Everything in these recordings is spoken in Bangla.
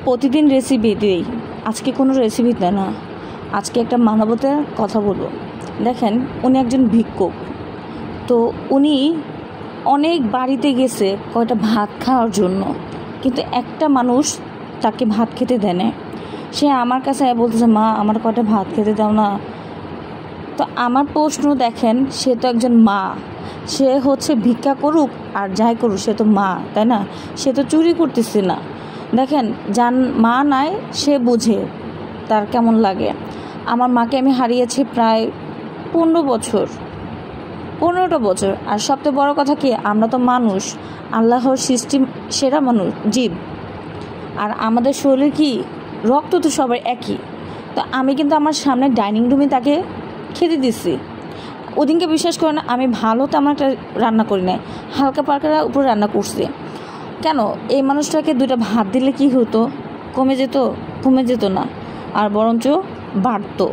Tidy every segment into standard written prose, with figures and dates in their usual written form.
প্রতিদিন রেসিপি দিই, আজকে কোনো রেসিপি দেয় না, আজকে একটা মানবতার কথা বলবো। দেখেন, উনি একজন ভিক্ষুক। তো উনি অনেক বাড়িতে গেছে কয়টা ভাত খাওয়ার জন্য, কিন্তু একটা মানুষ তাকে ভাত খেতে দেয় না। সে আমার কাছে বলতেছে, মা আমার কয়টা ভাত খেতে দাও না। তো আমার প্রশ্ন, দেখেন, সে তো একজন মা, সে হচ্ছে ভিক্ষা করুক আর যাই করুক, সে তো মা, তাই না? সে তো চুরি করতেছে না। দেখেন, যার মা নাই সে বুঝে তার কেমন লাগে। আমার মাকে আমি হারিয়েছি প্রায় 15টা বছর। আর সবচেয়ে বড় কথা কি, আমরা তো মানুষ, আল্লাহর সৃষ্টি সেরা মানুষ জীব। আর আমাদের শরীরে কি রক্ত তো সবার একই। তো আমি কিন্তু আমার সামনে ডাইনিং রুমে তাকে খেতে দিচ্ছি। ওদিনকে বিশ্বাস করে না, আমি ভালো তেমন একটা রান্না করি না, হালকা পালকা উপরে রান্না করছি। কেন? এই মানুষটাকে 2টা ভাত দিলে কি হতো? কমে যেত না, আর বরঞ্চ বাড়তো।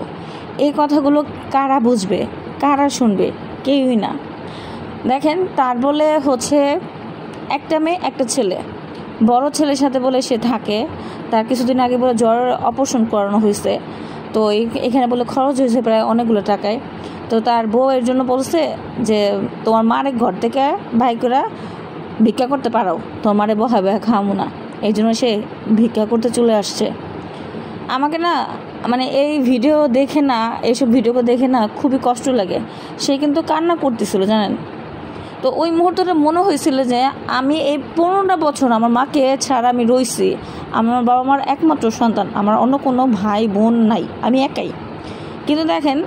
এই কথাগুলো কারা বুঝবে, কারা শুনবে? কেউই না। দেখেন, তার বলে হচ্ছে একটা মেয়ে একটা ছেলে, বড় ছেলের সাথে বলে সে থাকে। তার কিছুদিন আগে বলে জ্বর অপারেশন করানো হয়েছে। তো এখানে বলে খরচ হয়েছে প্রায় অনেকগুলো টাকায়। তো তার বউ এর জন্য বলছে যে তোমার মারে ঘর থেকে ভাই করে ভিক্ষা করতে পারো, তোমার মারে বহা খামো না। এই জন্য সে ভিক্ষা করতে চলে আসছে। আমাকে না, মানে এই ভিডিও দেখে না, এইসব ভিডিওকে দেখে না খুবই কষ্ট লাগে। সে কিন্তু কান্না করতেছিল, জানেন। তো ওই মুহূর্তটা মনে হয়েছিল যে আমি এই 15টা বছর আমার মাকে ছাড়া আমি রইছি। আমার বাবা মার একমাত্র সন্তান, আমার অন্য কোনো ভাই বোন নাই, আমি একাই। কিন্তু দেখেন,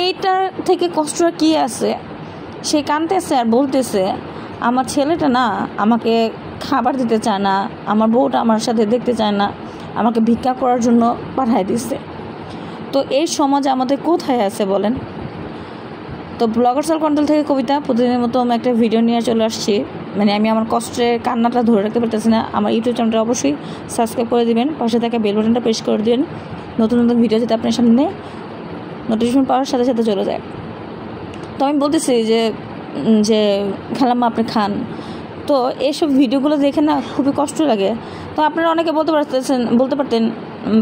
এইটার থেকে কষ্টটা কী আছে? সে কাঁদতেছে আর বলতেছে, আমার ছেলেটা না আমাকে খাবার দিতে চায় না, আমার বউটা আমার সাথে দেখতে চায় না, আমাকে ভিক্ষা করার জন্য পাঠায় দিচ্ছে। তো এই সমাজ আমাদের কোথায় আছে বলেন? তো ব্লগার সেল কন্ট্রোল থেকে কবিতা প্রতিদিনের মতো আমি একটা ভিডিও নিয়ে চলে আসছি। মানে আমি আমার কষ্টের কান্নাটা ধরে রাখতে পারতেছি না। আমার ইউটিউব চ্যানেলটা অবশ্যই সাবস্ক্রাইব করে দিবেন, পাশে থাকা বেল বাটনটা প্রেস করে দিবেন, নতুন ভিডিও যাতে আপনার সামনে নোটিফিকেশন পাওয়ার সাথে সাথে চলে যায়। তো আমি বলতেছি যে খালাম্মা আপনি খান। তো এইসব ভিডিওগুলো দেখে না খুবই কষ্ট লাগে। তো আপনারা অনেকে বলতে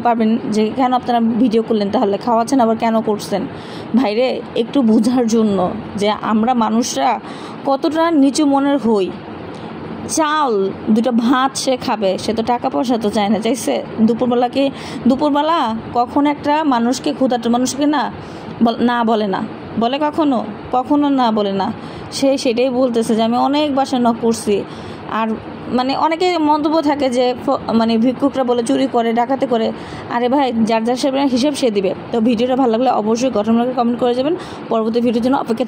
পারবেন যে কেন আপনারা ভিডিও করলেন, তাহলে খাওয়াচ্ছেন আবার কেন করছেন? ভাইরে, একটু বোঝার জন্য যে আমরা মানুষরা কতটা নিচু মনের হই। চাল 2টা ভাত সে খাবে, সে তো টাকা পয়সা তো চায় না, চাইছে দুপুরবেলা কখন একটা মানুষকে, ক্ষুধার্ত মানুষকে না বলে কখনো না বলে না। সে সেটাই বলতেছে যে আমি অনেক বাসায় নক করছি। আর মানে অনেকে মন্তব্য থাকে যে মানে ভিক্ষুকরা বলে চুরি করে, ডাকাতি করে। আরে ভাই, যার হিসেব সে দিবে। তো ভিডিওটা ভালো লাগলে অবশ্যই গঠনমূলক কমেন্ট করে যাবেন। পরবর্তী ভিডিওর জন্য অপেক্ষা